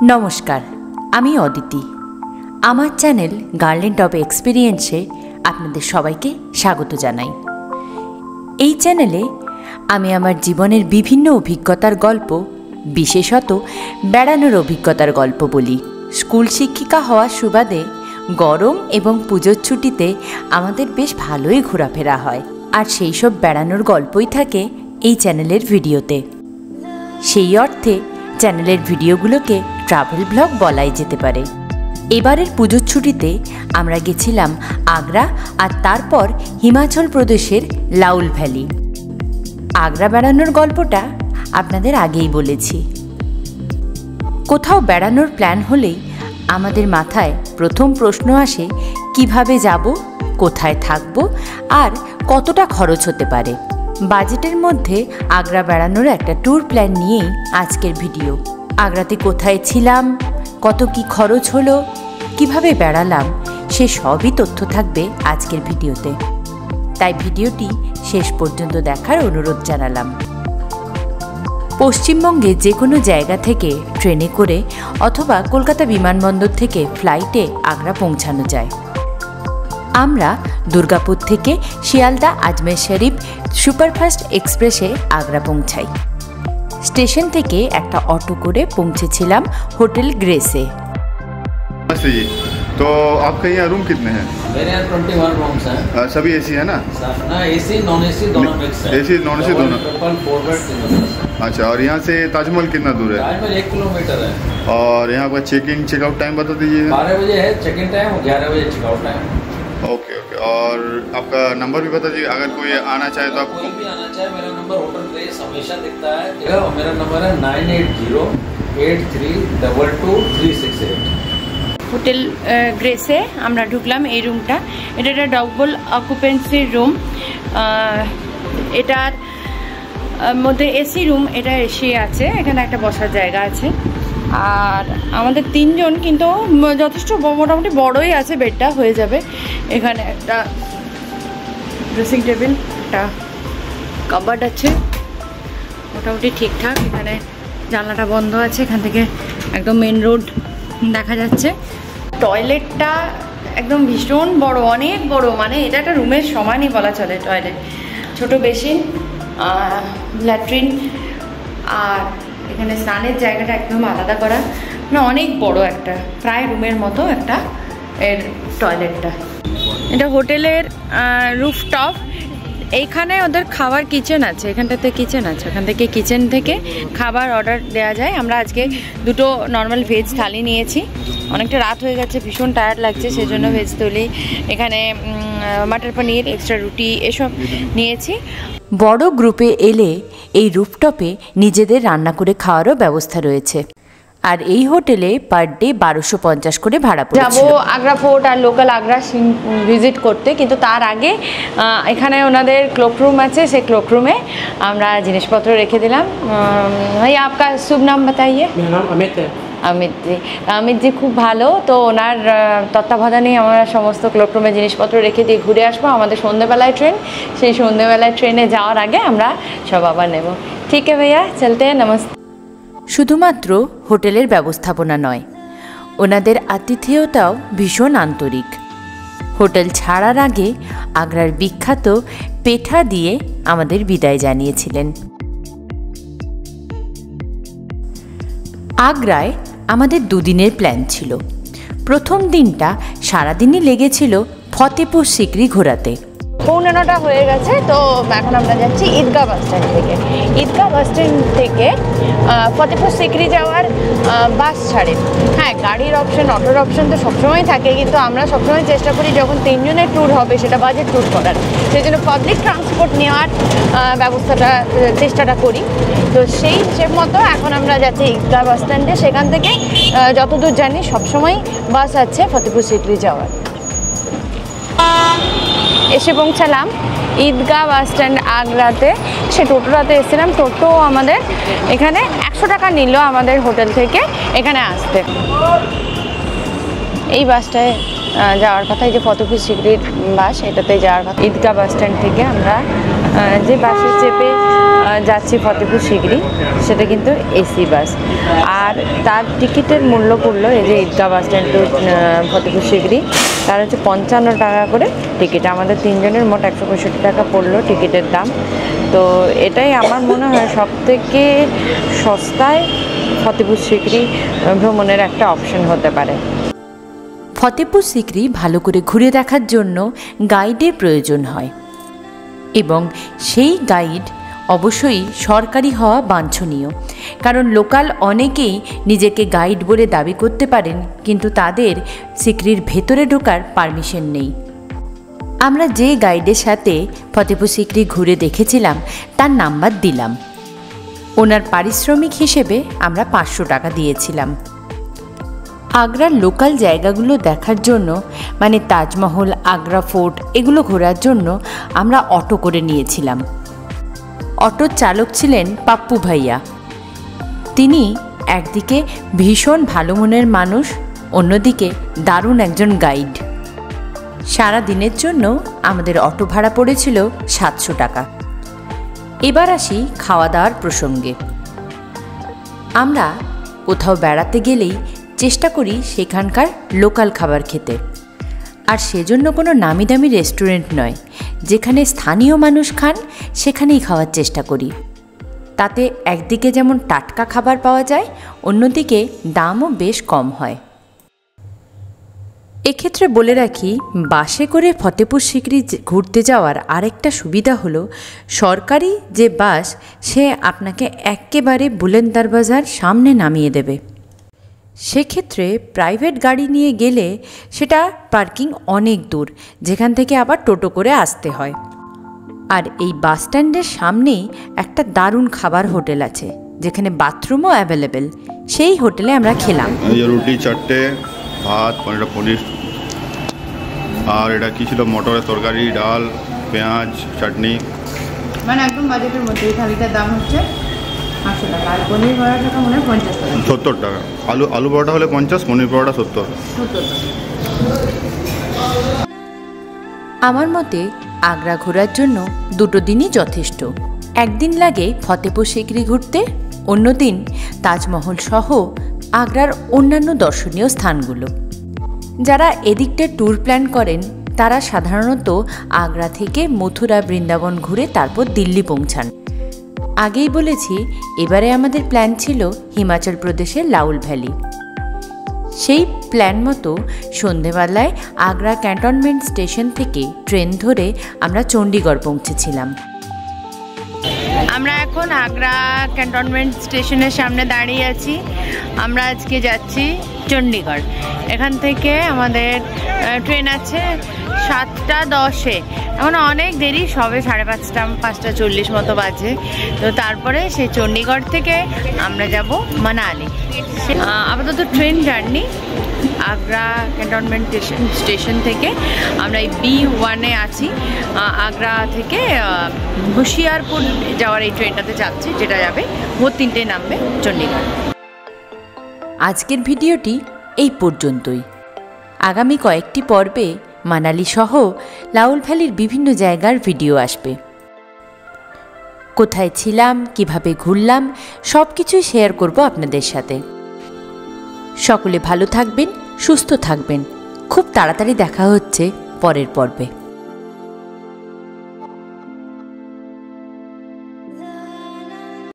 নমস্কার, আমি অদিতি। আমার চ্যানেল গার্ল্যান্ড অফ এক্সপিরিয়েন্সে আপনাদের সবাইকে স্বাগত জানাই। এই চ্যানেলে আমি আমার জীবনের বিভিন্ন অভিজ্ঞতার গল্প, বিশেষত বেড়ানোর অভিজ্ঞতার গল্প বলি। স্কুল শিক্ষিকা হওয়ার সুবাদে গরম এবং পুজোর ছুটিতে আমাদের বেশ ভালোই ঘোরাফেরা হয়, আর সেই সব বেড়ানোর গল্পই থাকে এই চ্যানেলের ভিডিওতে। সেই অর্থে চ্যানেলের ভিডিওগুলোকে ট্রাভেল ব্লগ বলাই যেতে পারে। এবারের পুজোর ছুটিতে আমরা গেছিলাম আগ্রা, আর তারপর হিমাচল প্রদেশের লাউল ভ্যালি। আগ্রা বেড়ানোর গল্পটা আপনাদের আগেই বলেছি। কোথাও বেড়ানোর প্ল্যান হলেই আমাদের মাথায় প্রথম প্রশ্ন আসে, কিভাবে যাব, কোথায় থাকব, আর কতটা খরচ হতে পারে। বাজেটের মধ্যে আগ্রা বেড়ানোর একটা ট্যুর প্ল্যান নিয়েই আজকের ভিডিও। আগ্রাতে কোথায় ছিলাম, কত কি খরচ হলো, কিভাবে বেড়ালাম, সে সবই তথ্য থাকবে আজকের ভিডিওতে। তাই ভিডিওটি শেষ পর্যন্ত দেখার অনুরোধ জানালাম। পশ্চিমবঙ্গে যে কোনো জায়গা থেকে ট্রেনে করে অথবা কলকাতা বিমানবন্দর থেকে ফ্লাইটে আগ্রা পৌঁছানো যায়। আমরা দুর্গাপুর থেকে শিয়ালদা আজমের শরীফ সুপারফাস্ট এক্সপ্রেসে আগ্রা পৌঁছাই। স্টেশন থেকে একটা অটো করে পৌঁছেছিলাম হোটেল গ্রেসে। तो आपके यहाँ रूम कितने हैं? मेरे यहाँ 21 रूम्स हैं। सभी एसी है ना? एसी नॉन एसी दोनों मिक्स है। एसी नॉन एसी दोनों। अच्छा, और यहाँ से ताजमहल कितना दूर है? ताजमहल 1 किलोमीटर है। और यहाँ का चेक इन चेकआउट टाइम बता दीजिए। 12 बजे है चेक इन टाइम, 11 बजे चेकआउट टाइम। ओके ओके, और आपका नंबर भी बता दीजिए, अगर कोई आना चाहे तो आप। कोई भी आना चाहे, मेरा नंबर होटल प्लेस हमेशा दिखता है। मेरा नंबर है 9808322368। হোটেল গ্রেসে আমরা ঢুকলাম। এই রুমটা, এটা একটা ডবল অকুপেন্সির রুম। এটার মধ্যে এসি রুম, এটা এসি আছে, এখানে একটা বসার জায়গা আছে। আর আমাদের 3 জন, কিন্তু যথেষ্ট মোটামুটি বড়ই আছে, বেডটা হয়ে যাবে। এখানে একটা ড্রেসিং টেবিল, একটা কাবার্ড আছে, মোটামুটি ঠিকঠাক। এখানে জানলাটা বন্ধ আছে, এখান থেকে একদম মেন রোড দেখা যাচ্ছে। টয়লেটটা একদম ভীষণ বড়, অনেক বড়, মানে এটা একটা রুমের সমানই বলা চলে। টয়লেট, ছোট বেসিন, ল্যাট্রিন, আর এখানে স্নানের জায়গাটা একদম আলাদা করা, মানে অনেক বড় একটা, প্রায় রুমের মতো একটা এর টয়লেটটা। এটা হোটেলের রুফটপ। এইখানে ওদের খাবার কিচেন আছে, এখানটাতে কিচেন আছে, ওখান থেকে কিচেন থেকে খাবার অর্ডার দেওয়া যায়। আমরা আজকে 2টো নর্মাল ভেজ থালি নিয়েছি। অনেকটা রাত হয়ে গেছে, ভীষণ টায়ার্ড লাগছে, সেই জন্য ভেজ থালি, এখানে মাটার পনির, এক্সট্রা রুটি এসব নিয়েছি। বড় গ্রুপে এলে এই রুফটপে নিজেদের রান্না করে খাওয়ারও ব্যবস্থা রয়েছে। আর এই হোটেলে পার ডে 1250 করে ভাড়া পড়েছিল। যাবো আগ্রা ফোর্ট আর লোকাল আগ্রা ভিজিট করতে, কিন্তু তার আগে এখানে ওনাদের ক্লোক রুম আছে, সেই ক্লোক রুমে আমরা জিনিসপত্র রেখে দিলাম। ভাই, আপকা শুভ নাম বাতাইয়ে। मेरा नाम अमित है। অমিত জি খুব ভালো, তো ওনার তত্ত্বাবধানেই আমরা সমস্ত ক্লোক রুমে জিনিসপত্র রেখে দিয়ে ঘুরে আসবো। আমাদের সন্ধ্যেবেলায় ট্রেন, সেই সন্ধ্যেবেলায় ট্রেনে যাওয়ার আগে আমরা সব আবার নেব। ঠিক আছে ভাইয়া, চলতে নমস্তে। শুধুমাত্র হোটেলের ব্যবস্থাপনা নয়, ওনাদের আতিথেয়তাও ভীষণ আন্তরিক। হোটেল ছাড়ার আগে আগ্রার বিখ্যাত পেঠা দিয়ে আমাদের বিদায় জানিয়েছিলেন। আগ্রায় আমাদের 2 দিনের প্ল্যান ছিল। প্রথম দিনটা সারাদিনই লেগেছিল ফতেপুর সিকরি ঘোরাতে। 9:15 হয়ে গেছে, তো এখন আমরা যাচ্ছি ঈদগাহ বাস স্ট্যান্ড থেকে। ঈদগাহ বাস স্ট্যান্ড থেকে ফতেপুর সিকরি যাওয়ার বাস ছাড়ে। হ্যাঁ, গাড়ির অপশন, অটোর অপশন তো সবসময় থাকে, কিন্তু আমরা সবসময় চেষ্টা করি যখন 3 জনের ট্যুর হবে সেটা বাজেট ট্যুর করার, সেই জন্য পাবলিক ট্রান্সপোর্ট নেওয়ার চেষ্টাটা করি। তো সেই হিসেব মতো এখন আমরা যাচ্ছি ঈদগাহ বাস স্ট্যান্ডে। সেখান থেকে যতদূর জানি সবসময় বাস আছে ফতেপুর সিকরি যাওয়ার। এসে পৌঁছালাম ঈদগাহ বাস স্ট্যান্ড আগ্রাতে। সে টোটোটাতে এসেছিলাম, টোটো আমাদের এখানে 100 টাকা নিল আমাদের হোটেল থেকে এখানে আসতে। এই বাসটায় যাওয়ার কথা, এই যে ফতেপুর সিকরির বাস, এটাতে যাওয়ার কথা। ঈদগাহ বাস স্ট্যান্ড থেকে আমরা যে বাসে চেপে যাচ্ছি ফতেপুর সিকরি, সেটা কিন্তু এসি বাস। আর তার টিকিটের মূল্য পড়লো, এই যে Idgah bus stand to Fatehpur Sikri, তার হচ্ছে 55 টাকা করে টিকিট। আমাদের 3 জনের মোট 165 টাকা পড়লো টিকিটের দাম। তো এটাই আমার মনে হয় সবথেকে সস্তায় ফতেপুর সিকরি ভ্রমণের একটা অপশন হতে পারে। ফতেপুর সিকরি ভালো করে ঘুরে দেখার জন্য গাইডের প্রয়োজন হয়, এবং সেই গাইড অবশ্যই সরকারি হওয়া বাঞ্ছনীয়। কারণ লোকাল অনেকেই নিজেকে গাইড বলে দাবি করতে পারেন, কিন্তু তাদের সিকরির ভেতরে ঢোকার পারমিশন নেই। আমরা যে গাইডের সাথে ফতেপুর সিকরি ঘুরে দেখেছিলাম তার নাম্বার দিলাম। ওনার পারিশ্রমিক হিসেবে আমরা 500 টাকা দিয়েছিলাম। আগ্রার লোকাল জায়গাগুলো দেখার জন্য, মানে তাজমহল, আগ্রা ফোর্ট, এগুলো ঘোরার জন্য আমরা অটো করে নিয়েছিলাম। অটোর চালক ছিলেন পাপ্পু ভাইয়া। তিনি একদিকে ভীষণ ভালো মনের মানুষ, অন্যদিকে দারুণ একজন গাইড। সারা দিনের জন্য আমাদের অটো ভাড়া পড়েছিল 700 টাকা। এবার আসি খাওয়া দাওয়ার প্রসঙ্গে। আমরা কোথাও বেড়াতে গেলেই চেষ্টা করি সেখানকার লোকাল খাবার খেতে, আর সেজন্য কোনো নামি দামি রেস্টুরেন্ট নয়, যেখানে স্থানীয় মানুষ খান সেখানেই খাওয়ার চেষ্টা করি। তাতে একদিকে যেমন টাটকা খাবার পাওয়া যায়, অন্যদিকে দামও বেশ কম হয়। এক্ষেত্রে বলে রাখি, বাসে করে ফতেপুর সিকরি ঘুরতে যাওয়ার আরেকটা সুবিধা হলো, সরকারি যে বাস সে আপনাকে একেবারে বুলেন দরবাজার সামনে নামিয়ে দেবে। সেক্ষেত্রে প্রাইভেট গাড়ি নিয়ে গেলে সেটা পার্কিং অনেক দূর, যেখান থেকে আবার টোটো করে আসতে হয়। আর এই বাস স্ট্যান্ডের সামনেই একটা দারুণ খাবার হোটেল আছে, যেখানে বাথরুমও অ্যাভেলেবেল। সেই হোটেলে আমরা খেলাম। রুটি 4টে, ভাত, পনির, আর এটা কি ছিল, মটরের তরকারি, ডাল, পেঁয়াজ, চাটনি, মানে একদম বাজেটের মধ্যে। এই থালিটার দাম হচ্ছে 800 টাকা, আর পনির পরোটাটা মনে হয় 50 টাকা। 70 টাকা। আলু পরোটা হলে 50, পনির পরোটা 70। আমার মতে আগ্রা ঘোরার জন্য 2 দিনই যথেষ্ট। একদিন লাগে ফতেপুর সিকরি ঘুরতে, অন্যদিন তাজমহল সহ আগ্রার অন্যান্য দর্শনীয় স্থানগুলো। যারা এদিকটা ট্যুর প্ল্যান করেন তারা সাধারণত আগ্রা থেকে মথুরা, বৃন্দাবন ঘুরে তারপর দিল্লি পৌঁছান। আগেই বলেছি, এবারে আমাদের প্ল্যান ছিল হিমাচল প্রদেশের লাউল ভ্যালি। সেই প্ল্যান মতো সন্ধেবেলায় আগ্রা ক্যান্টনমেন্ট স্টেশন থেকে ট্রেন ধরে আমরা চণ্ডীগড় পৌঁছেছিলাম। আমরা এখন আগ্রা ক্যান্টনমেন্ট স্টেশনের সামনে দাঁড়িয়ে আছি। আমরা আজকে যাচ্ছি চণ্ডীগড়। এখান থেকে আমাদের ট্রেন আছে 7:10-এ। এখন অনেক দেরি, সবে 5:30, 5:40 মতো বাজে। তো তারপরে সেই চণ্ডীগড় থেকে আমরা যাব মানালি। আপাতত train journey Agra cantonment station থেকে আমরা এই B1-এ আছি। আগ্রা থেকে হুশিয়ারপুর যাওয়ার এই ট্রেনটাতে যাচ্ছি, যেটা যাবে ভোর 3টে নামবে চণ্ডীগড়। আজকের ভিডিওটি এই পর্যন্তই। আগামী কয়েকটি পর্বে মানালি সহ লাউল ভ্যালির বিভিন্ন জায়গার ভিডিও আসবে। কোথায় ছিলাম, কিভাবে ঘুরলাম, সব কিছুই শেয়ার করব আপনাদের সাথে। সকলে ভালো থাকবেন, সুস্থ থাকবেন। খুব তাড়াতাড়ি দেখা হচ্ছে পরের পর্বে।